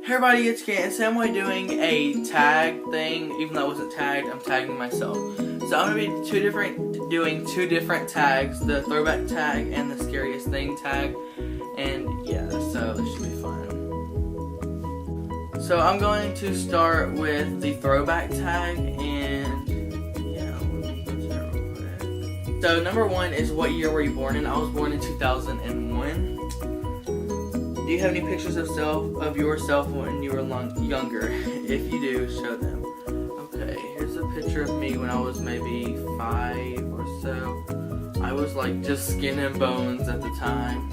Hey everybody, it's Kent, and today I'm going to be doing a tag thing. Even though I wasn't tagged, I'm tagging myself. So I'm going to be doing two different tags, the throwback tag and the scariest thing tag. And yeah, so this should be fun. So I'm going to start with the throwback tag, and yeah, so number one is, what year were you born in? I was born in 2001. Do you have any pictures of yourself when you were younger? If you do, show them. Okay, here's a picture of me when I was maybe 5 or so. I was like just skin and bones at the time.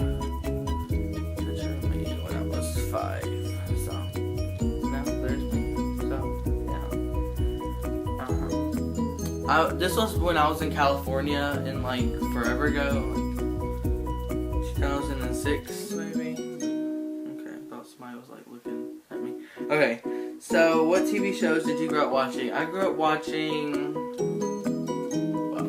Picture of me when I was 5. So, no, there's me. So, yeah. This was when I was in California, and like forever ago, like 2006 maybe. Somebody was like looking at me. Okay, so what TV shows did you grow up watching? I grew up watching, well,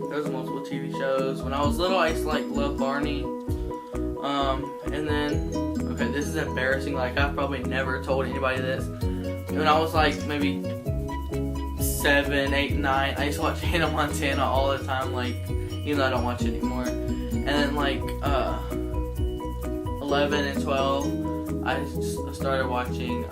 there was multiple TV shows. When I was little, I used to like love Barney. And then, okay, this is embarrassing. Like, I've probably never told anybody this. When I was like maybe 7, 8, 9, I used to watch Hannah Montana all the time. Like, even though I don't watch it anymore. And then like 11 and 12. I started watching,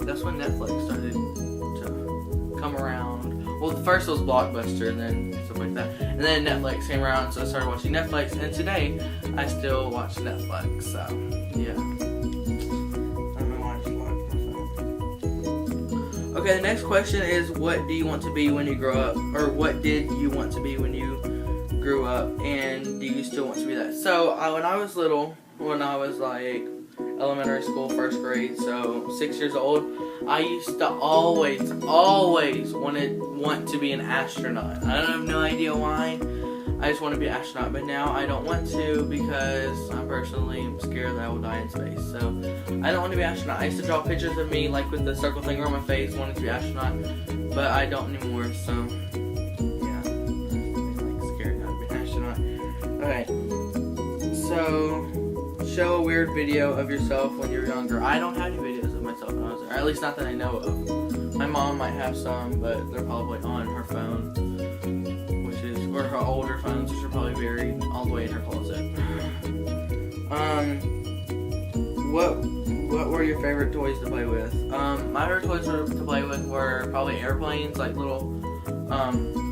that's when Netflix started to come around. Well, the first was Blockbuster, and then stuff like that. And then Netflix came around, so I started watching Netflix, and today, I still watch Netflix, so, yeah. Okay, the next question is, what do you want to be when you grow up? Or what did you want to be when you grew up, and do you still want to be that? So when I was little, when I was like elementary school, 1st grade, so 6 years old, I used to always want to be an astronaut. I don't have no idea why. I just want to be an astronaut, but now I don't want to because I personally am scared that I will die in space. So I don't want to be an astronaut. I used to draw pictures of me like with the circle thing around my face, wanting to be an astronaut, but I don't anymore. So okay, so show a weird video of yourself when you were younger. I don't have any videos of myself when I was there, or at least not that I know of. My mom might have some, but they're probably on her phone, or her older phones, which are probably buried all the way in her closet. What were your favorite toys to play with? My favorite toys to play with were probably airplanes, like little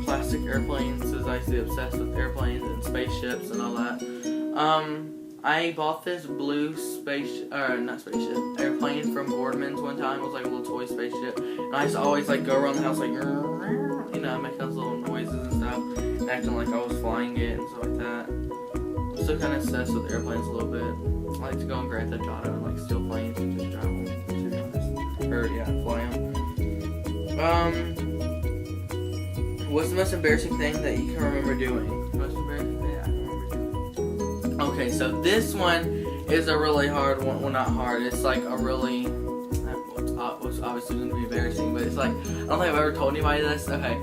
plastic airplanes, because I used to be obsessed with airplanes and spaceships and all that. I bought this blue airplane from Boardman's one time. It was like a little toy spaceship, and I used to always like go around the house like, you know, make those little noises and stuff, and acting like I was flying it and stuff like that. I'm still kind of obsessed with airplanes a little bit. I like to go on Grand Theft Auto and like steal planes and just drive them, to be honest. Or yeah, fly them. What's the most embarrassing thing that you can remember doing? Most embarrassing thing I can remember doing. Okay, so this one is a really hard one. Well, not hard. It's like a really, what's obviously going to be embarrassing, but it's like, I don't think I've ever told anybody this. Okay,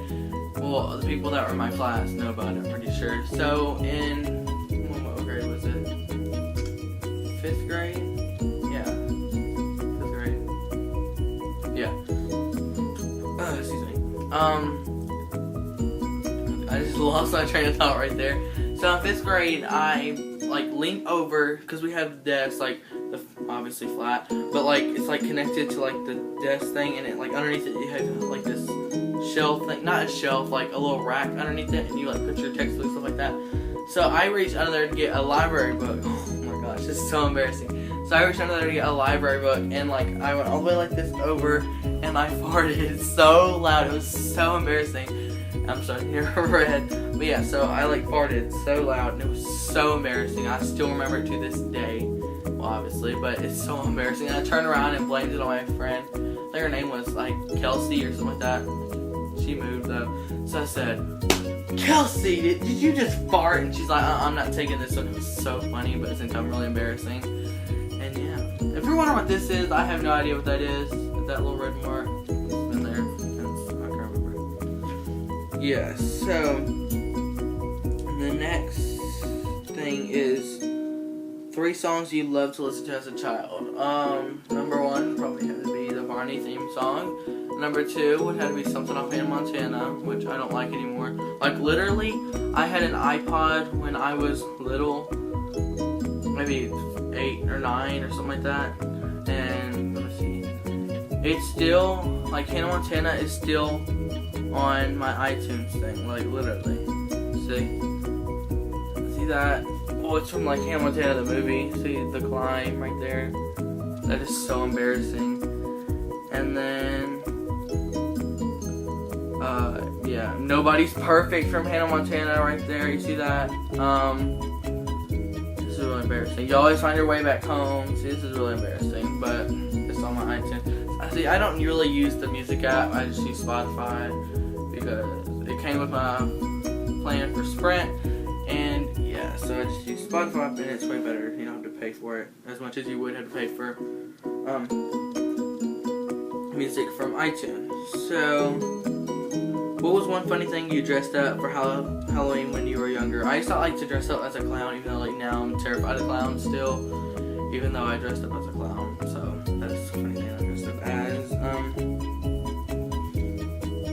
well, the people that were in my class know about it, I'm pretty sure. So in, what grade was it? 5th grade? Yeah. 5th grade. Yeah. Excuse me. I just lost my train of thought right there. So in 5th grade, I like leaned over, because we have desks, like obviously flat, but like it's like connected to like the desk thing, and it like underneath it you have like this shelf thing, not a shelf, like a little rack underneath it, and you like put your textbooks, stuff like that. So I reached under there to get a library book. Oh my gosh, this is so embarrassing. So I reached under there to get a library book, and like I went all the way like this over, and I farted so loud. It was so embarrassing. I'm starting to hear red. But yeah, so I like farted so loud, and it was so embarrassing. I still remember it to this day. Well, obviously, but it's so embarrassing. I turned around and blamed it on my friend. I think her name was like Kelsey or something like that. She moved though. So I said, Kelsey, did you just fart? And she's like, I'm not taking this one. It was so funny, but at the same time really embarrassing. And yeah, if you're wondering what this is, I have no idea what that is. That little red mark. It's been there since I can remember. Yeah, so the next thing is 3 songs you love to listen to as a child. Number 1 probably had to be the Barney theme song. Number 2 would have to be something off Hannah Montana, which I don't like anymore. Like literally, I had an iPod when I was little, maybe 8 or 9 or something like that. And let me see, it's still like Hannah Montana is still on my iTunes thing, like literally. See that? Oh, it's from like Hannah Montana the movie. See the climb right there? That is so embarrassing. And then, yeah, Nobody's Perfect from Hannah Montana right there. You see that? This is really embarrassing. You always find your way back home. See, this is really embarrassing, but it's on my iTunes. See, I don't really use the music app. I just use Spotify because it came with my plan for Sprint. And yeah, so I just use Spotify, and it's way better. You don't have to pay for it as much as you would have to pay for music from iTunes. So, what was one funny thing you dressed up for Halloween when you were younger? I used to like to dress up as a clown, even though like now I'm terrified of clowns still, even though I dressed up as a clown. So that's a funny thing I dressed up as.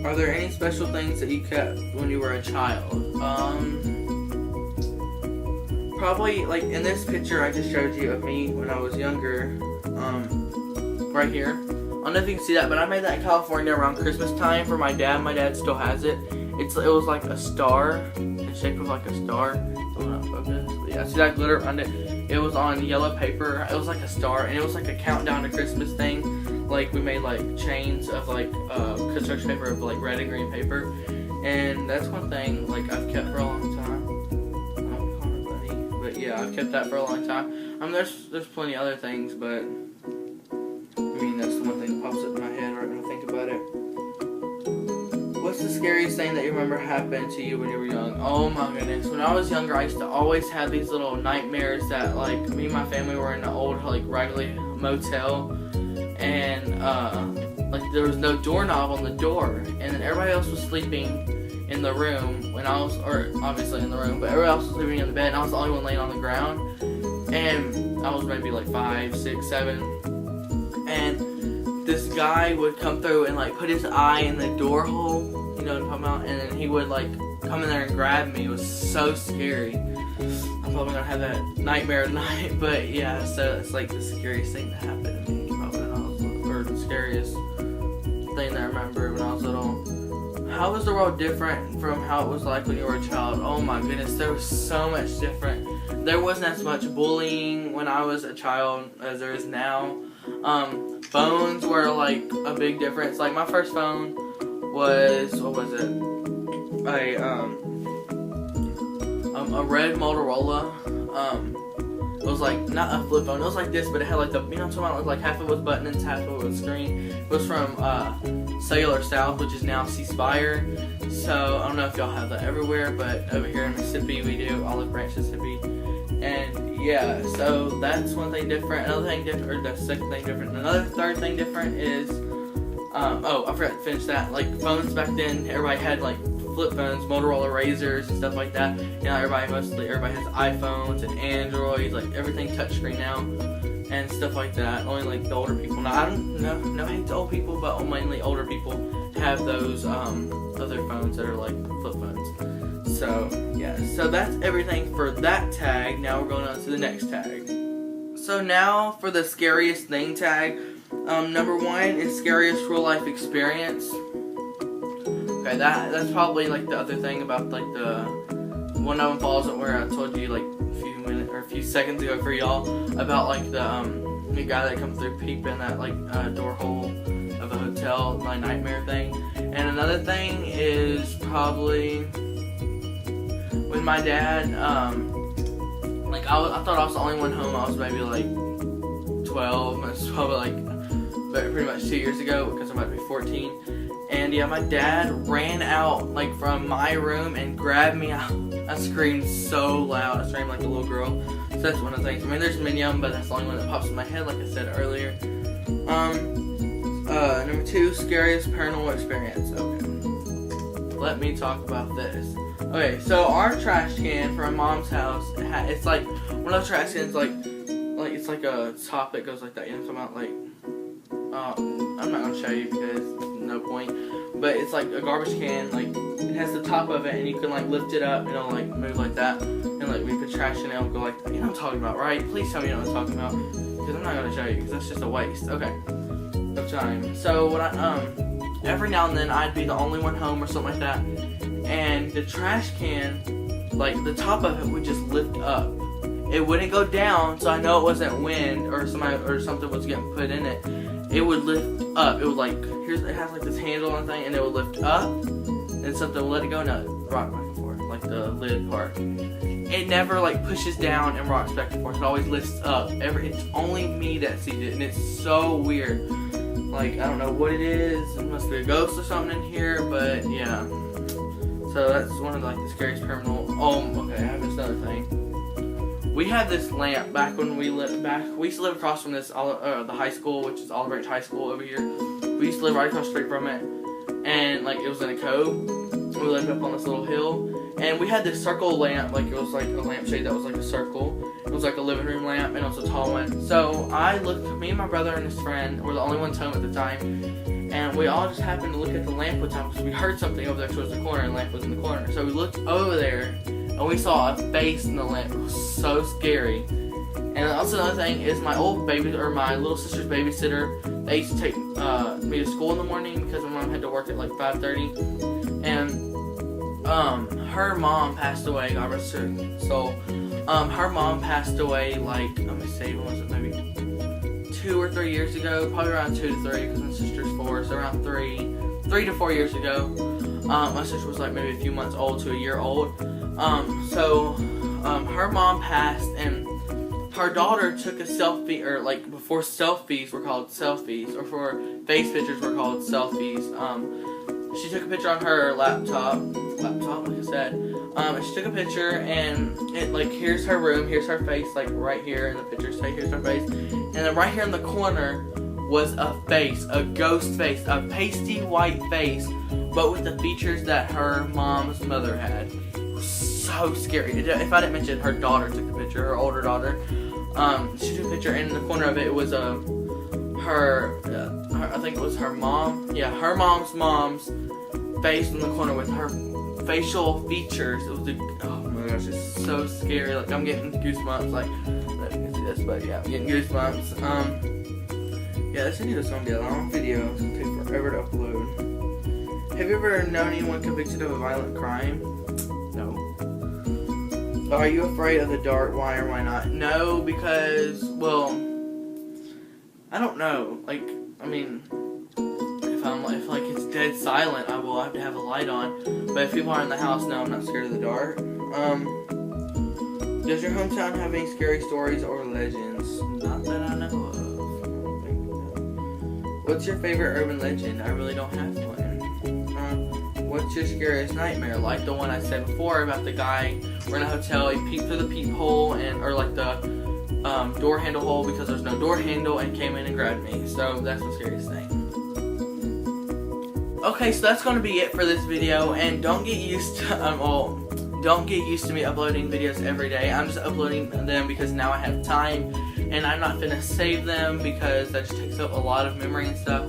Are there any special things that you kept when you were a child? Probably like in this picture I just showed you of me when I was younger, right here. I don't know if you can see that, but I made that in California around Christmas time for my dad. My dad still has it. It was like a star, the shape of like a star. Oh, not focus. But yeah, see that glitter on it? It was on yellow paper. It was like a star, and it was like a countdown to Christmas thing. Like we made like chains of like construction paper of like red and green paper, and that's one thing like I've kept for a long time. But yeah, I've kept that for a long time. I mean, there's plenty of other things, but I mean that's the one thing that pops up in my head right when I think about it. What's the scariest thing that you remember happened to you when you were young? Oh my goodness, when I was younger, I used to always have these little nightmares that like me and my family were in an old like raggedy motel, and like there was no doorknob on the door, and then everybody else was sleeping in the room when I was, or obviously in the room, but everybody else was sleeping in the bed, and I was the only one laying on the ground, and I was maybe like 5, 6, 7, and this guy would come through and like put his eye in the door hole, you know what I'm talking about, and then he would like come in there and grab me. It was so scary. I'm probably gonna have that nightmare tonight, but yeah, so it's like the scariest thing that happened to me probably when I was little, or the scariest thing that I remember when I was little. How was the world different from how it was like when you were a child? Oh my goodness, there was so much different. There wasn't as much bullying when I was a child as there is now. Phones were like a big difference. Like my first phone was, what was it? A red Motorola. It was like not a flip phone. It was like this, but it had like the, you know what I'm talking about? Like half of it was buttons, half of it was screen. It was from Cellular South, which is now SKYPE. So I don't know if y'all have that everywhere, but over here in Mississippi we do, Olive Branch, Mississippi. And yeah, so that's one thing different. Another thing different, or the second thing different. Another third thing different is, oh, I forgot to finish that. Like phones back then, everybody had like flip phones, Motorola Razors and stuff like that. You know, everybody has iPhones and Androids, like everything touchscreen now and stuff like that. Only like the older people. Now I don't know, no hate to old people, but mainly older people have those other phones that are like flip phones. So yeah, so that's everything for that tag. Now we're going on to the next tag. So now for the scariest thing tag. Number 1 is scariest real life experience. Okay, that's probably like the other thing about like the one of them falls where I told you like a few seconds ago for y'all about like the guy that comes through peeping that like door hole of a hotel, my nightmare thing. And another thing is probably when my dad like I thought I was the only one home. I was maybe like 12. It's probably like pretty much 2 years ago because I'm about to be 14. And yeah, my dad ran out like from my room and grabbed me out. I screamed so loud. I screamed like a little girl. So that's one of the things. I mean, there's many of them, but that's the only one that pops in my head, like I said earlier. Number 2, scariest paranormal experience. Okay, let me talk about this. Okay, so our trash can from Mom's house, it's like one of those trash cans like like it's like a top that goes like that. You know what I'm talking about? Like, I'm not gonna show you because no point. But it's like a garbage can. Like it has the top of it, and you can like lift it up, and it'll like move like that. And like we put trash in it, it'll go like that. You know what I'm talking about, right? Please tell me you know what I'm talking about, because I'm not gonna show you because that's just a waste. Okay, of time. So what every now and then I'd be the only one home or something like that, and the trash can, like the top of it would just lift up. It wouldn't go down, so I know it wasn't wind or something was getting put in it. It would lift up. It would like it has like this handle and thing, and it would lift up, and something would let it go. No, rock back and forth, like the lid part. It never like pushes down and rocks back and forth. It always lifts up. It's only me that sees it, and it's so weird. Like I don't know what it is. It must be a ghost or something in here, but yeah. So that's one of like the scariest paranormal. Oh, okay. I have this other thing. We had this lamp back when we lived back. We used to live across from this the high school, which is Olive Branch High School over here. We used to live right across the street from it, and like it was in a cove. We lived up on this little hill, and we had this circle lamp. Like it was like a lampshade that was like a circle. It was like a living room lamp, and it was a tall one. So I looked. Me and my brother and his friend were the only ones home at the time, and we all just happened to look at the lamp one time because we heard something over there towards the corner, and the lamp was in the corner. So we looked over there, and we saw a face in the lamp. It was so scary. And also another thing is my my little sister's babysitter. They used to take me to school in the morning because my mom had to work at like 5:30, and her mom passed away. God rest her soul. Her mom passed away like let me see, when was it? Maybe 2 or 3 years ago. Probably around 2 to 3 because my sister's 4, so around 3 to 4 years ago. My sister was like maybe a few months old to a year old. Her mom passed, and her daughter took a selfie, or like before selfies were called selfies, or for face pictures were called selfies. She took a picture on her laptop, like I said. And she took a picture, and it like here's her room, here's her face, like right here in the picture. Say here's her face, and then right here in the corner was a face, a ghost face, a pasty white face, but with the features that her mom's mother had. So scary. If I didn't mention, her daughter took the picture, her older daughter. She took a picture, and in the corner of it was her I think it was her mom. Yeah, her mom's face in the corner with her facial features. It was oh my gosh, it's so scary. Like I'm getting goosebumps. Like I can see this, but yeah, I'm getting goosebumps. Yeah, this video is gonna be a long video. It's gonna take forever to upload. Have you ever known anyone convicted of a violent crime? No. Are you afraid of the dark? Why or why not? No, because, well, I don't know. Like, I mean, if like it's dead silent, I will have to have a light on. But if people are in the house, no, I'm not scared of the dark. Does your hometown have any scary stories or legends? Not that I know of. What's your favorite urban legend? I really don't have one. What's your scariest nightmare? Like the one I said before about the guy, we're in a hotel, he peeked through the peephole, or like the door handle hole because there's no door handle, and came in and grabbed me. So that's the scariest thing. Okay, so that's going to be it for this video, and don't get used to, don't get used to me uploading videos every day. I'm just uploading them because now I have time, and I'm not gonna save them because that just takes up a lot of memory and stuff.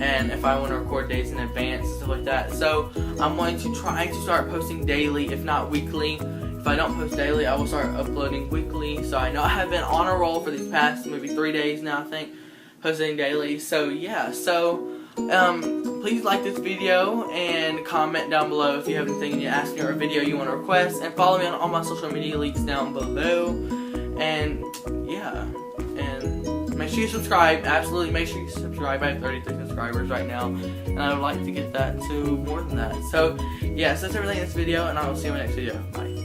And if I want to record days in advance and stuff like that. So I'm going to try to start posting daily, if not weekly. If I don't post daily, I will start uploading weekly. So I know I have been on a roll for these past maybe 3 days now, I think, posting daily. So yeah, so please like this video and comment down below if you have anything you ask me or a video you want to request. And follow me on all my social media links down below. And yeah, and make sure you subscribe. Absolutely make sure you subscribe. I have 33 subscribers right now, and I would like to get that to more than that. So yes, that's everything in this video, and I will see you in my next video. Bye.